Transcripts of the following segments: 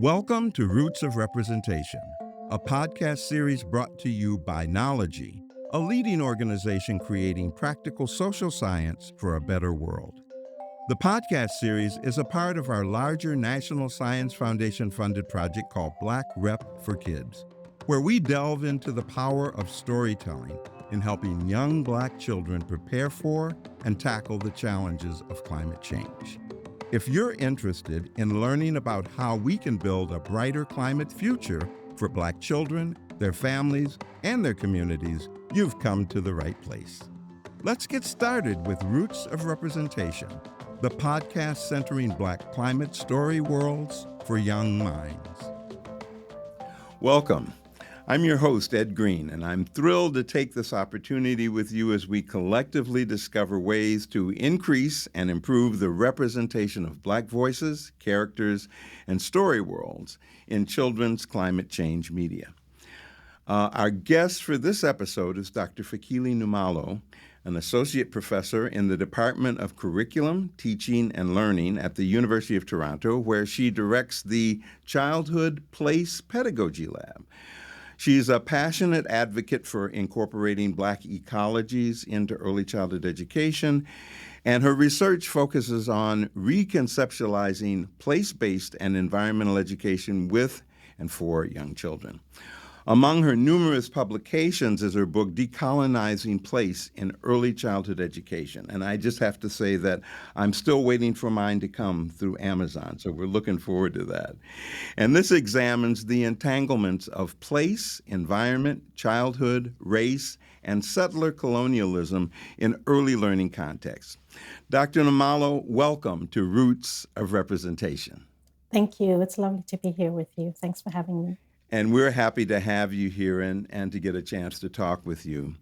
Welcome to Roots of Representation, a podcast series brought to you by Ecologies, a leading organization creating practical social science for a better world. The podcast series is a part of our larger National Science Foundation funded project called Black Rep for Kids, where we delve into the power of storytelling in helping young Black children prepare for and tackle the challenges of climate change. If you're interested in learning about how we can build a brighter climate future for Black children, their families, and their communities, you've come to the right place. Let's get started with Roots of Representation, the podcast centering Black climate story worlds for young minds. Welcome. I'm your host, Ed Green, and I'm thrilled to take this opportunity with you as we collectively discover ways to increase and improve the representation of Black voices, characters, and story worlds in children's climate change media. Our guest for this episode is Dr. Fikile Numalo, an associate professor in the Department of Curriculum, Teaching, and Learning at the University of Toronto, where she directs the Childhood Place Pedagogy Lab. She's a passionate advocate for incorporating Black ecologies into early childhood education, and her research focuses on reconceptualizing place-based and environmental education with and for young children. Among her numerous publications is her book, Decolonizing Place in Early Childhood Education. And I just have to say that I'm still waiting for mine to come through Amazon, so we're looking forward to that. And this examines the entanglements of place, environment, childhood, race, and settler colonialism in early learning contexts. Dr. Numalo, welcome to Roots of Representation. Thank you. It's lovely to be here with you. Thanks for having me. And we're happy to have you here and to get a chance to talk with you.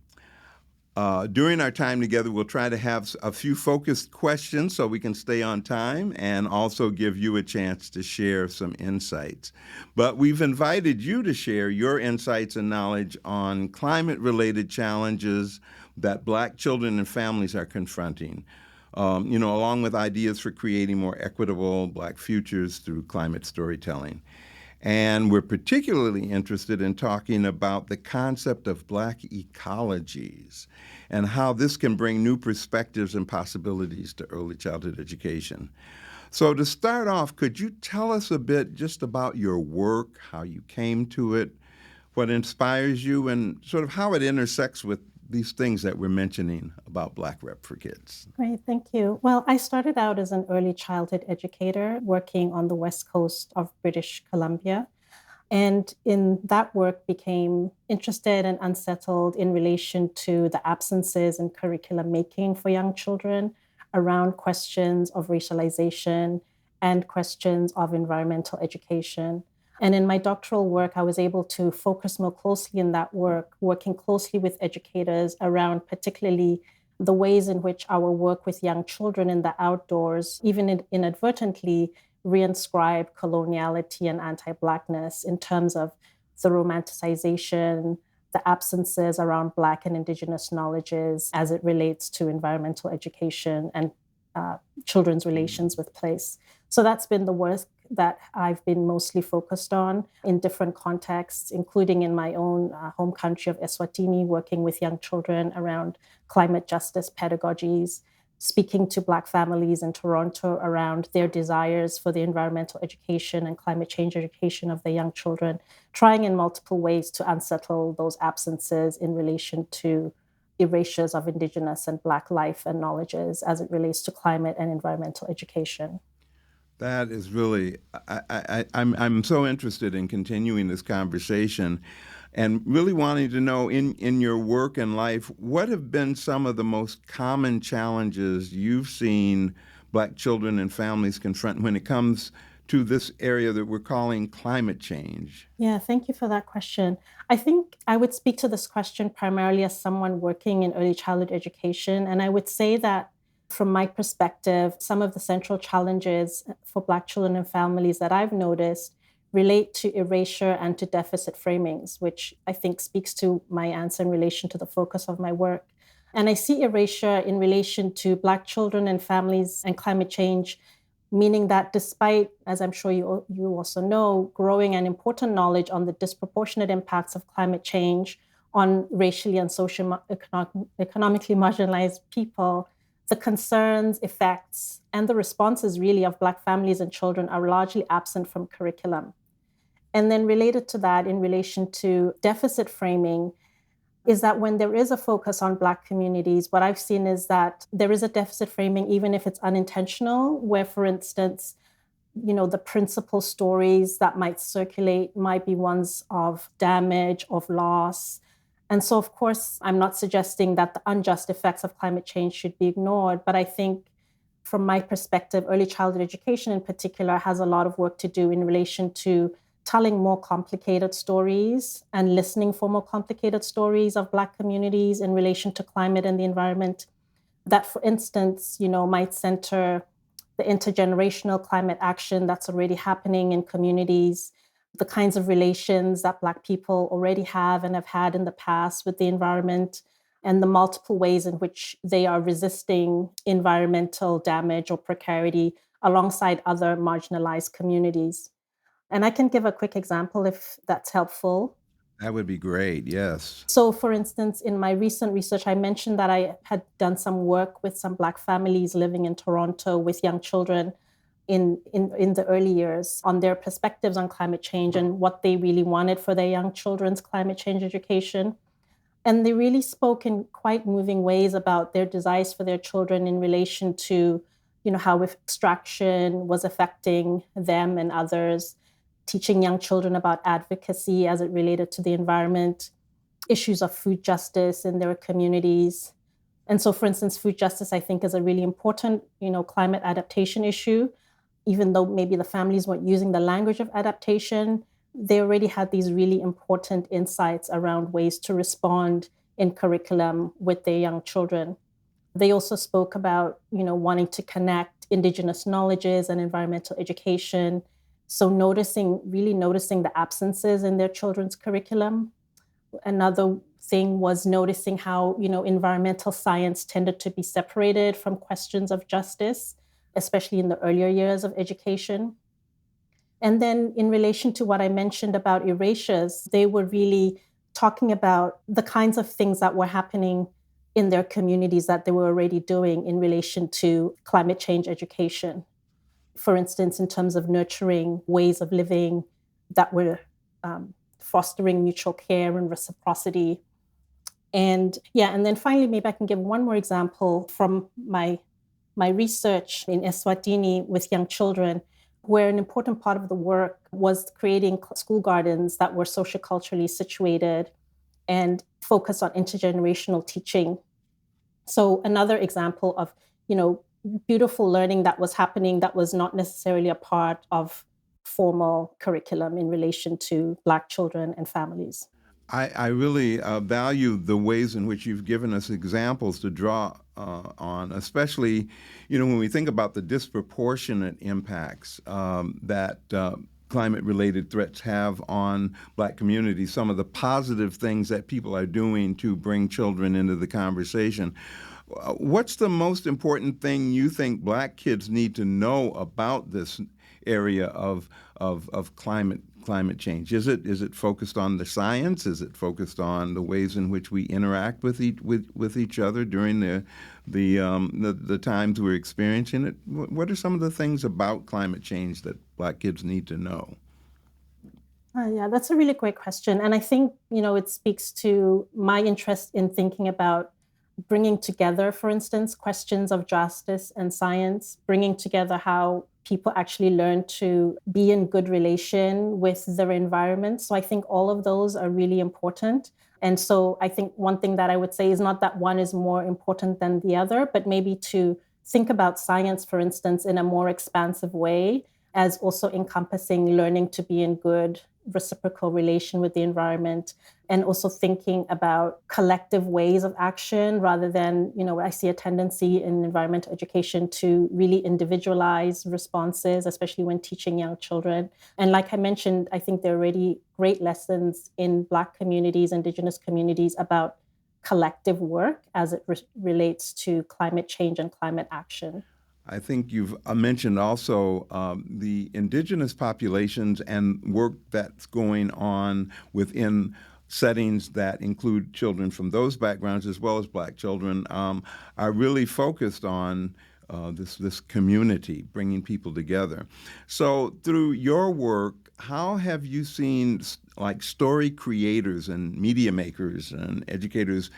During our time together, we'll try to have a few focused questions so we can stay on time and also give you a chance to share some insights. But we've invited you to share your insights and knowledge on climate-related challenges that Black children and families are confronting, along with ideas for creating more equitable Black futures through climate storytelling. And we're particularly interested in talking about the concept of Black ecologies and how this can bring new perspectives and possibilities to early childhood education. So to start off, could you tell us a bit just about your work, how you came to it, what inspires you, and sort of how it intersects with these things that we're mentioning about Black Rep for Kids? Great, thank you. Well, I started out as an early childhood educator working on the west coast of British Columbia. And in that work became interested and unsettled in relation to the absences in curriculum making for young children around questions of racialization and questions of environmental education. And in my doctoral work, I was able to focus more closely in that work, working closely with educators around particularly the ways in which our work with young children in the outdoors, even inadvertently, reinscribe coloniality and anti-Blackness in terms of the romanticization, the absences around Black and Indigenous knowledges as it relates to environmental education and children's relations with place. So that's been the work that I've been mostly focused on in different contexts, including in my own home country of Eswatini, working with young children around climate justice pedagogies, speaking to Black families in Toronto around their desires for the environmental education and climate change education of their young children, trying in multiple ways to unsettle those absences in relation to erasures of Indigenous and Black life and knowledges as it relates to climate and environmental education. That is really, I'm so interested in continuing this conversation and really wanting to know in your work and life, what have been some of the most common challenges you've seen Black children and families confront when it comes to this area that we're calling climate change? Yeah, thank you for that question. I think I would speak to this question primarily as someone working in early childhood education. And I would say that from my perspective, some of the central challenges for Black children and families that I've noticed relate to erasure and to deficit framings, which I think speaks to my answer in relation to the focus of my work. And I see erasure in relation to Black children and families and climate change meaning that despite, as I'm sure you also know, growing and important knowledge on the disproportionate impacts of climate change on racially and economically marginalized people, the concerns, effects, and the responses really of Black families and children are largely absent from curriculum. And then related to that, in relation to deficit framing, is that when there is a focus on Black communities, what I've seen is that there is a deficit framing, even if it's unintentional, where, for instance, the principal stories that might circulate might be ones of damage, of loss. And so, of course, I'm not suggesting that the unjust effects of climate change should be ignored, but I think from my perspective, early childhood education in particular has a lot of work to do in relation to telling more complicated stories and listening for more complicated stories of Black communities in relation to climate and the environment that, for instance, might center the intergenerational climate action that's already happening in communities, the kinds of relations that Black people already have and have had in the past with the environment, and the multiple ways in which they are resisting environmental damage or precarity alongside other marginalized communities. And I can give a quick example if that's helpful. That would be great. Yes. So, for instance, in my recent research, I mentioned that I had done some work with some Black families living in Toronto with young children in the early years on their perspectives on climate change and what they really wanted for their young children's climate change education. And they really spoke in quite moving ways about their desires for their children in relation to, how extraction was affecting them and others, teaching young children about advocacy as it related to the environment, issues of food justice in their communities. And so, for instance, food justice, I think, is a really important, climate adaptation issue. Even though maybe the families weren't using the language of adaptation, they already had these really important insights around ways to respond in curriculum with their young children. They also spoke about, wanting to connect Indigenous knowledges and environmental education. So really noticing the absences in their children's curriculum. Another thing was noticing how, environmental science tended to be separated from questions of justice, especially in the earlier years of education. And then in relation to what I mentioned about erasures, they were really talking about the kinds of things that were happening in their communities that they were already doing in relation to climate change education. For instance, in terms of nurturing ways of living that were fostering mutual care and reciprocity. And yeah, and then finally, maybe I can give one more example from my research in Eswatini with young children, where an important part of the work was creating school gardens that were socioculturally situated and focused on intergenerational teaching. So another example of, beautiful learning that was happening that was not necessarily a part of formal curriculum in relation to Black children and families. I really value the ways in which you've given us examples to draw on, especially, when we think about the disproportionate impacts that climate-related threats have on Black communities, some of the positive things that people are doing to bring children into the conversation. What's the most important thing you think Black kids need to know about this area of climate change? Is it focused on the science? Is it focused on the ways in which we interact with each other during the times we're experiencing it? What are some of the things about climate change that Black kids need to know? Yeah, that's a really great question. And I think, it speaks to my interest in thinking about bringing together, for instance, questions of justice and science, bringing together how people actually learn to be in good relation with their environment. So I think all of those are really important. And so I think one thing that I would say is not that one is more important than the other, but maybe to think about science, for instance, in a more expansive way, as also encompassing learning to be in good reciprocal relation with the environment, and also thinking about collective ways of action rather than, I see a tendency in environmental education to really individualize responses, especially when teaching young children. And like I mentioned, I think there are already great lessons in Black communities, Indigenous communities about collective work as it relates to climate change and climate action. I think you've mentioned also the indigenous populations and work that's going on within settings that include children from those backgrounds as well as Black children are really focused on this community, bringing people together. So through your work, how have you seen like story creators and media makers and educators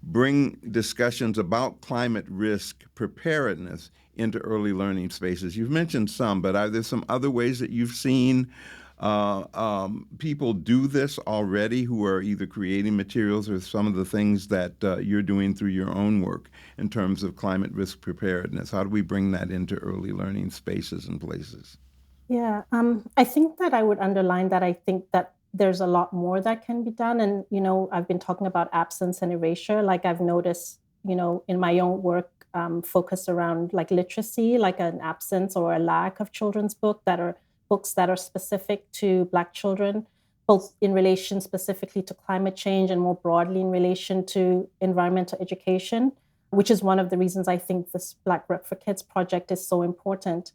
bring discussions about climate risk preparedness into early learning spaces? You've mentioned some, but are there some other ways that you've seen people do this already who are either creating materials or some of the things that you're doing through your own work in terms of climate risk preparedness? How do we bring that into early learning spaces and places? Yeah, I think that I would underline that I think that there's a lot more that can be done. And, I've been talking about absence and erasure. Like I've noticed, in my own work, focused around like literacy, like an absence or a lack of children's books that are specific to Black children, both in relation specifically to climate change and more broadly in relation to environmental education, which is one of the reasons I think this Black Work for Kids project is so important.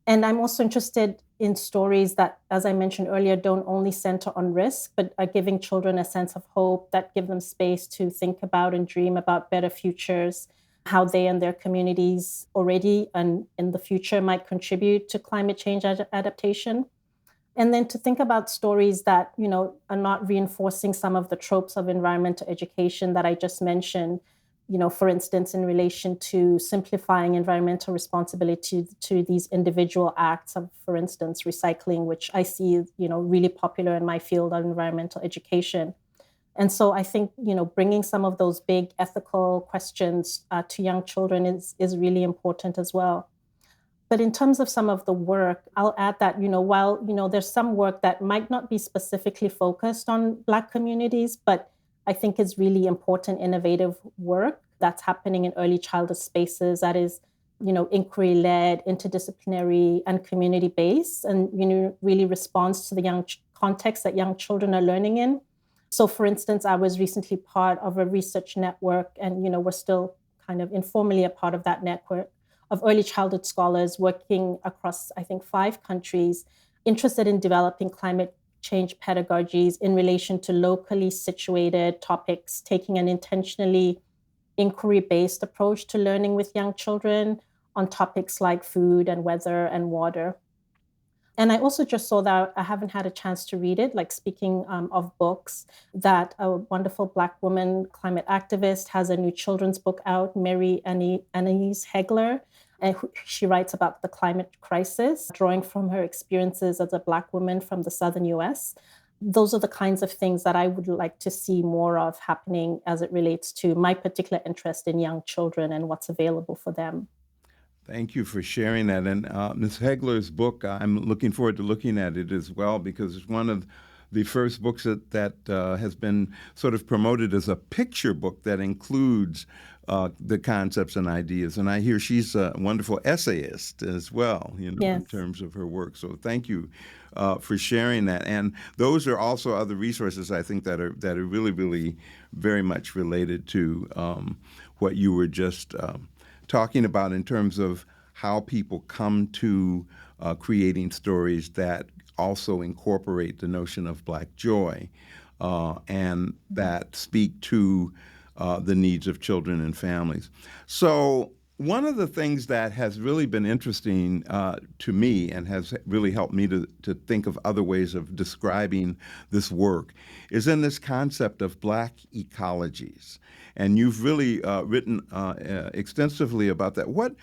And I'm also interested in stories that, as I mentioned earlier, don't only center on risk, but are giving children a sense of hope, that give them space to think about and dream about better futures, how they and their communities already and in the future might contribute to climate change adaptation. And then to think about stories that, are not reinforcing some of the tropes of environmental education that I just mentioned, for instance, in relation to simplifying environmental responsibility to these individual acts of, for instance, recycling, which I see, really popular in my field of environmental education. And so I think, bringing some of those big ethical questions to young children is really important as well. But in terms of some of the work, I'll add that, while, there's some work that might not be specifically focused on Black communities, but I think is really important, innovative work that's happening in early childhood spaces that is, inquiry-led, interdisciplinary, and community-based, and, really responds to the context that young children are learning in. So, for instance, I was recently part of a research network, and, we're still kind of informally a part of that network of early childhood scholars working across, I think, 5 countries, interested in developing climate change pedagogies in relation to locally situated topics, taking an intentionally inquiry-based approach to learning with young children on topics like food and weather and water. And I also just saw that I haven't had a chance to read it, like speaking of books, that a wonderful Black woman climate activist has a new children's book out, Mary Anais Hegler. And she writes about the climate crisis, drawing from her experiences as a Black woman from the southern US. Those are the kinds of things that I would like to see more of happening as it relates to my particular interest in young children and what's available for them. Thank you for sharing that. And Ms. Hegler's book, I'm looking forward to looking at it as well because it's one of the first books that has been sort of promoted as a picture book that includes the concepts and ideas. And I hear she's a wonderful essayist as well, in Yes. terms of her work. So thank you for sharing that. And those are also other resources I think that are really, really very much related to what you were just talking about in terms of how people come to creating stories that also incorporate the notion of Black joy and that speak to the needs of children and families. So one of the things that has really been interesting to me and has really helped me to think of other ways of describing this work is in this concept of Black ecologies. And you've really written extensively about that. What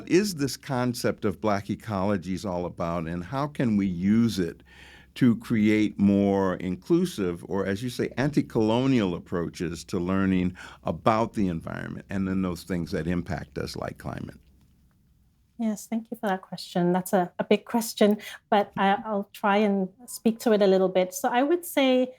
is this concept of Black ecologies all about, and how can we use it to create more inclusive, or as you say, anti-colonial approaches to learning about the environment and then those things that impact us like climate? Yes, thank you for that question. That's a big question, but I'll try and speak to it a little bit. So I would say,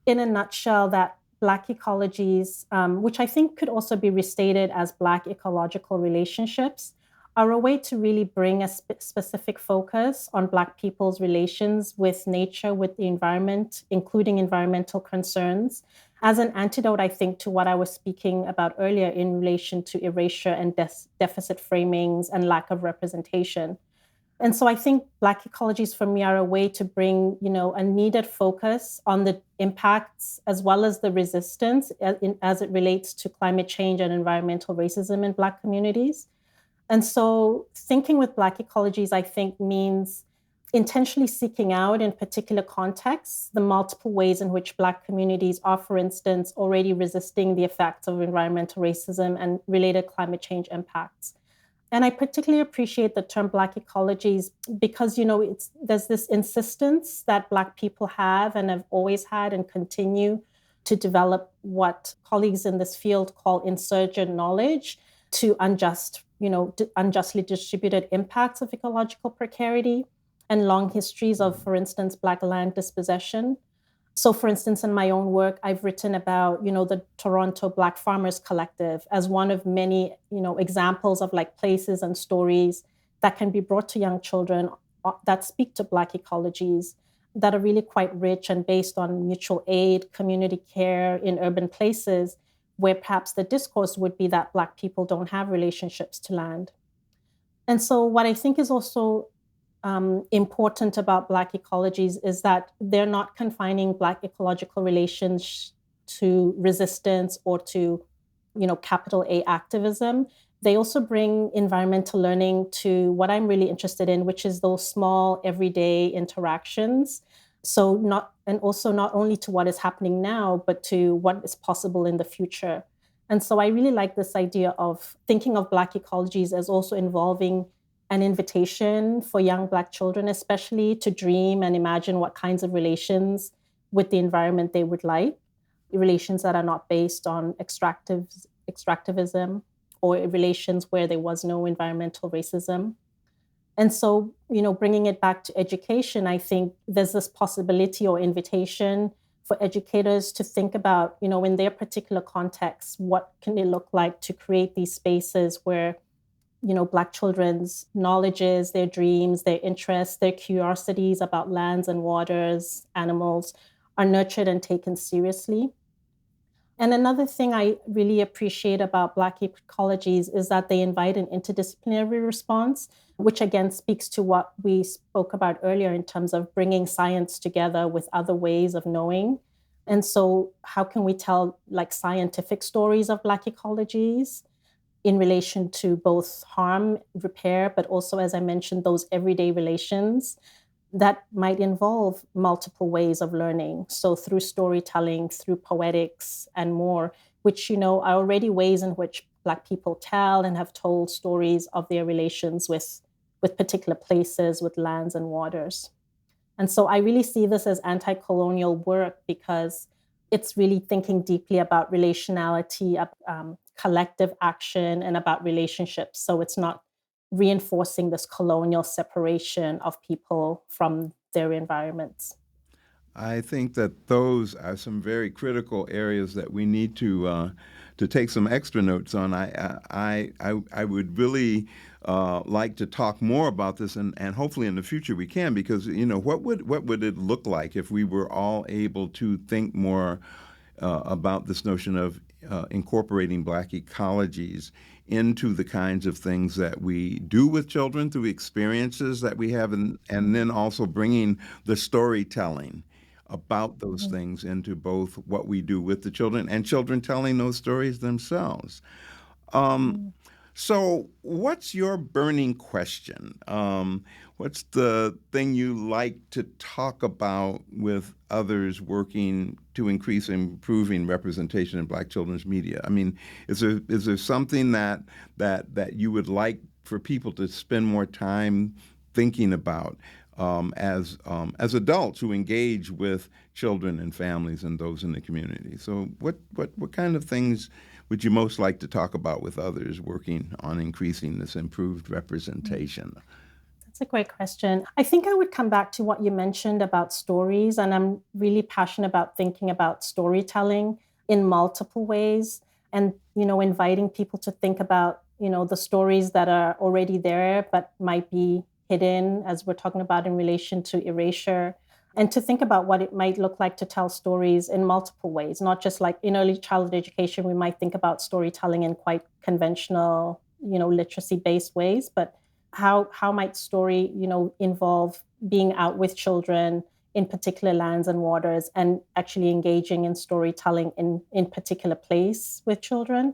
in a nutshell, that Black ecologies, which I think could also be restated as Black ecological relationships, are a way to really bring a specific focus on Black people's relations with nature, with the environment, including environmental concerns, as an antidote, I think, to what I was speaking about earlier in relation to erasure and deficit framings and lack of representation. And so I think Black ecologies for me are a way to bring, a needed focus on the impacts as well as the resistance as it relates to climate change and environmental racism in Black communities. And so thinking with Black ecologies, I think, means intentionally seeking out in particular contexts the multiple ways in which Black communities are, for instance, already resisting the effects of environmental racism and related climate change impacts. And I particularly appreciate the term Black ecologies because, there's this insistence that Black people have and have always had and continue to develop what colleagues in this field call insurgent knowledge to unjustly distributed impacts of ecological precarity and long histories of, for instance, Black land dispossession. So, for instance, in my own work, I've written about, the Toronto Black Farmers Collective as one of many, examples of like places and stories that can be brought to young children that speak to Black ecologies that are really quite rich and based on mutual aid, community care in urban places where perhaps the discourse would be that Black people don't have relationships to land. And so, what I think is also important about Black ecologies is that they're not confining Black ecological relations to resistance or to, capital A activism. They also bring environmental learning to what I'm really interested in, which is those small everyday interactions. So not only to what is happening now, but to what is possible in the future. And so I really like this idea of thinking of Black ecologies as also involving an invitation for young Black children, especially to dream and imagine what kinds of relations with the environment they would like, relations that are not based on extractivism or relations where there was no environmental racism. And so, bringing it back to education, I think there's this possibility or invitation for educators to think about, in their particular context, what can it look like to create these spaces where, Black children's knowledges, their dreams, their interests, their curiosities about lands and waters, animals are nurtured and taken seriously. And another thing I really appreciate about Black ecologies is that they invite an interdisciplinary response, which again speaks to what we spoke about earlier in terms of bringing science together with other ways of knowing. And so, how can we tell like scientific stories of Black ecologies in relation to both harm, repair, but also, as I mentioned, those everyday relations that might involve multiple ways of learning. So through storytelling, through poetics and more, which, are already ways in which Black people tell and have told stories of their relations with particular places, with lands and waters. And so I really see this as anti-colonial work because it's really thinking deeply about relationality, collective action, and about relationships. So it's not reinforcing this colonial separation of people from their environments. I think that those are some very critical areas that we need to take some extra notes on. I would really like to talk more about this, and hopefully in the future we can, because what would it look like if we were all able to think more about this notion of incorporating Black ecologies into the kinds of things that we do with children through experiences that we have, and then also bringing the storytelling about those Mhm. things into both what we do with the children and children telling those stories themselves. Um, Mm. so, what's your burning question? What's the thing you like to talk about with others working to increase improving representation in Black children's media? I mean, is there something that you would like for people to spend more time thinking about as adults who engage with children and families and those in the community? So, what kind of things would you most like to talk about with others working on increasing this improved representation? That's a great question. I think I would come back to what you mentioned about stories, and I'm really passionate about thinking about storytelling in multiple ways and, inviting people to think about, the stories that are already there but might be hidden, as we're talking about in relation to erasure. and to think about what it might look like to tell stories in multiple ways, not just like in early childhood education, we might think about storytelling in quite conventional, literacy-based ways, but how might story, involve being out with children in particular lands and waters and actually engaging in storytelling in particular place with children.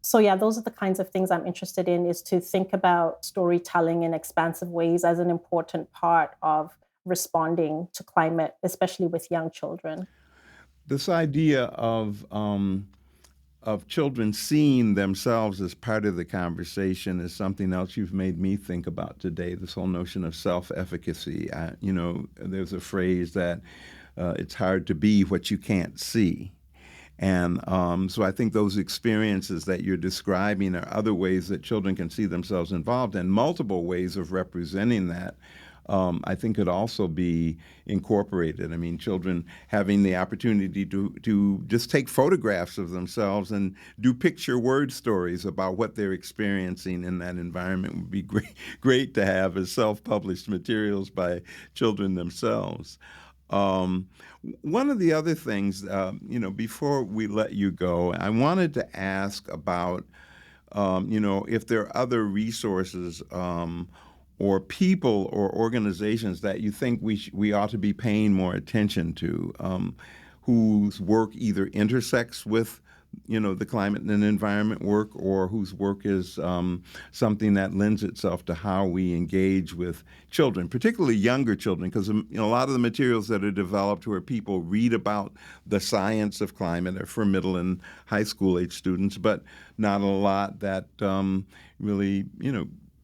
So yeah, those are the kinds of things I'm interested in, is to think about storytelling in expansive ways as an important part of responding to climate, especially with young children. This idea of children seeing themselves as part of the conversation is something else you've made me think about today. This whole notion of self-efficacy. There's a phrase that it's hard to be what you can't see. And so I think those experiences that you're describing are other ways that children can see themselves involved, and multiple ways of representing that. I think could also be incorporated. I mean, children having the opportunity to just take photographs of themselves and do picture word stories about what they're experiencing in that environment would be great to have as self-published materials by children themselves. Um, One of the other things, before we let you go, I wanted to ask about, if there are other resources or people or organizations that you think we ought to be paying more attention to, whose work either intersects with the climate and environment work, or whose work is something that lends itself to how we engage with children, particularly younger children, because a lot of the materials that are developed where people read about the science of climate are for middle and high school age students, but not a lot that really,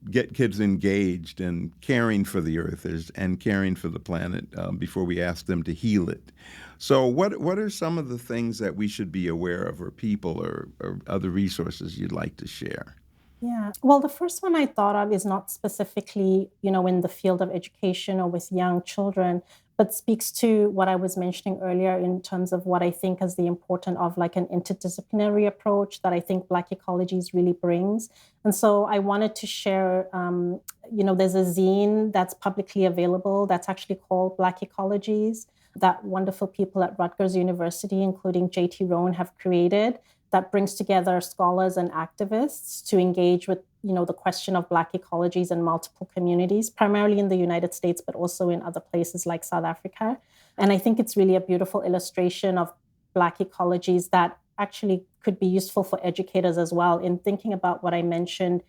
get kids engaged in caring for the earth and caring for the planet before we ask them to heal it. So what are some of the things that we should be aware of, or people or other resources you'd like to share? Yeah. Well, the first one I thought of is not specifically, in the field of education or with young children, but speaks to what I was mentioning earlier in terms of what I think is the importance of like an interdisciplinary approach that I think Black Ecologies really brings. And so I wanted to share, there's a zine that's publicly available that's actually called Black Ecologies, that wonderful people at Rutgers University, including JT Rohn, have created, that brings together scholars and activists to engage with, the question of Black ecologies in multiple communities, primarily in the United States, but also in other places like South Africa. And I think it's really a beautiful illustration of Black ecologies that actually could be useful for educators as well in thinking about what I mentioned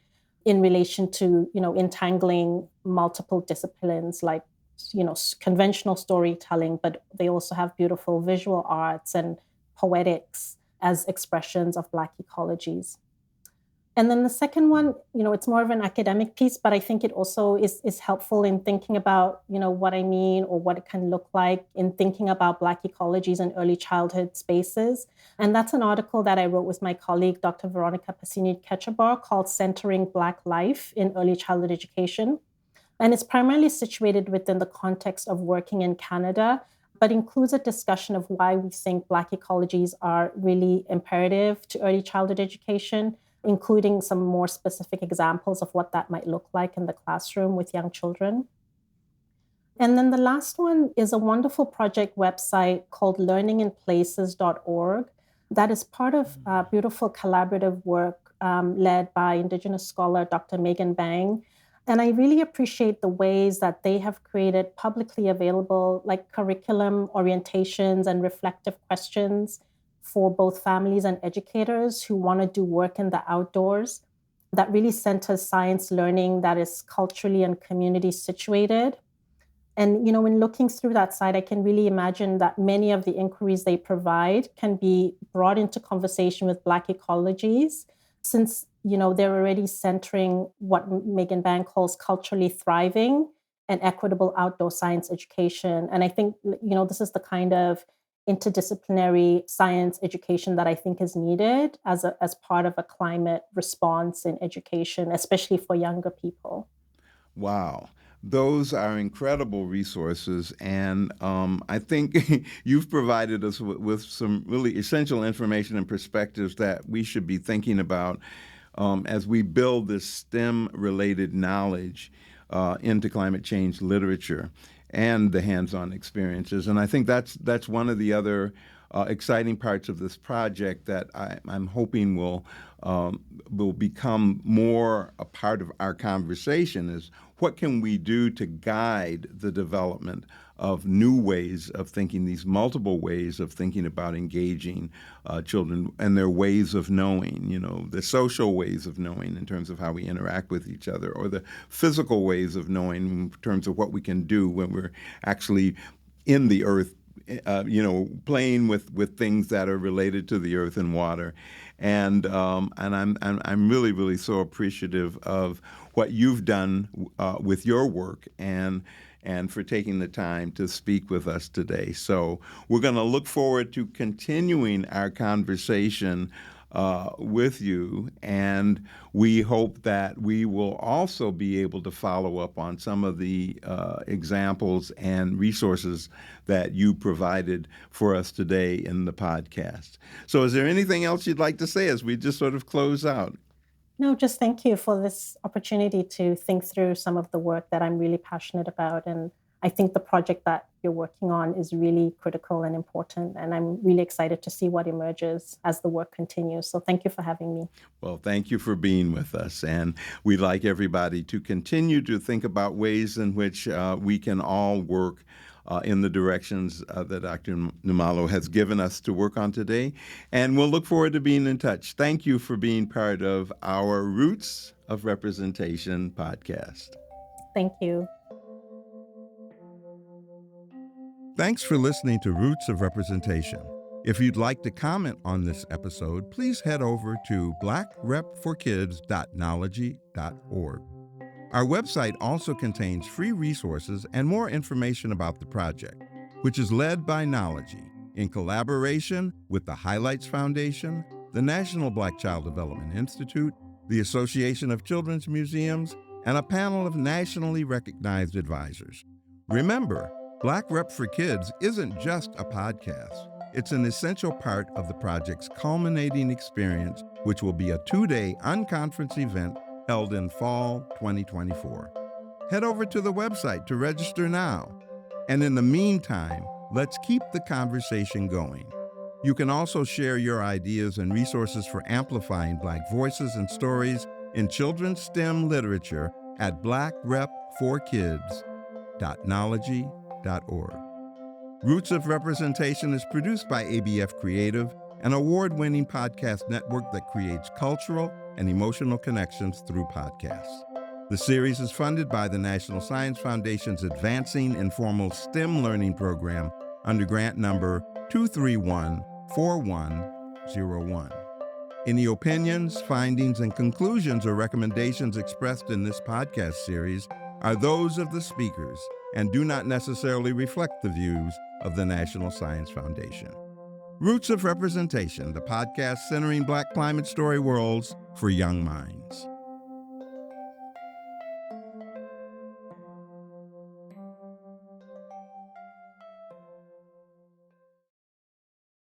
in relation to, entangling multiple disciplines like, conventional storytelling, but they also have beautiful visual arts and poetics as expressions of Black ecologies. And then the second one, it's more of an academic piece, but I think it also is helpful in thinking about, what I mean or what it can look like in thinking about Black ecologies in early childhood spaces. And that's an article that I wrote with my colleague, Dr. Veronica Pasini-Ketchabar, called Centering Black Life in Early Childhood Education. And it's primarily situated within the context of working in Canada, but includes a discussion of why we think Black ecologies are really imperative to early childhood education, including some more specific examples of what that might look like in the classroom with young children. And then the last one is a wonderful project website called learninginplaces.org that is part of beautiful collaborative work led by Indigenous scholar Dr. Megan Bang. And I really appreciate the ways that they have created publicly available like curriculum orientations and reflective questions for both families and educators who want to do work in the outdoors that really centers science learning that is culturally and community situated. And, when looking through that site, I can really imagine that many of the inquiries they provide can be brought into conversation with Black ecologies, since, they're already centering what Megan Bang calls culturally thriving and equitable outdoor science education. And I think, this is the kind of interdisciplinary science education that I think is needed as part of a climate response in education, especially for younger people. Wow. Those are incredible resources. And I think you've provided us with some really essential information and perspectives that we should be thinking about as we build this STEM related knowledge into climate change literature. and the hands-on experiences. And I think that's one of the other exciting parts of this project that I'm hoping will become more a part of our conversation is what can we do to guide the development of new ways of thinking, these multiple ways of thinking about engaging children and their ways of knowing, the social ways of knowing in terms of how we interact with each other, or the physical ways of knowing in terms of what we can do when we're actually in the earth, playing with things that are related to the earth and water, and I'm really, really so appreciative of what you've done with your work and for taking the time to speak with us today. So we're going to look forward to continuing our conversation with you, and we hope that we will also be able to follow up on some of the examples and resources that you provided for us today in the podcast. So is there anything else you'd like to say as we just sort of close out? No, just thank you for this opportunity to think through some of the work that I'm really passionate about. And I think the project that you're working on is really critical and important. And I'm really excited to see what emerges as the work continues. So thank you for having me. Well, thank you for being with us. And we'd like everybody to continue to think about ways in which we can all work in the directions that Dr. Numalo has given us to work on today. And we'll look forward to being in touch. Thank you for being part of our Roots of Representation podcast. Thank you. Thanks for listening to Roots of Representation. If you'd like to comment on this episode, please head over to blackrepforkids.knology.org. Our website also contains free resources and more information about the project, which is led by Knology in collaboration with the Highlights Foundation, the National Black Child Development Institute, the Association of Children's Museums, and a panel of nationally recognized advisors. Remember, Black Rep for Kids isn't just a podcast. It's an essential part of the project's culminating experience, which will be a 2-day unconference event held in fall 2024. Head over to the website to register now. And in the meantime, let's keep the conversation going. You can also share your ideas and resources for amplifying Black voices and stories in children's STEM literature at blackrepforkids.knology.org. Roots of Representation is produced by ABF Creative, an award-winning podcast network that creates cultural and emotional connections through podcasts. The series is funded by the National Science Foundation's Advancing Informal STEM Learning Program under grant number 2314101. Any opinions, findings, and conclusions or recommendations expressed in this podcast series are those of the speakers and do not necessarily reflect the views of the National Science Foundation. Roots of Representation, the podcast centering Black climate story worlds for young minds.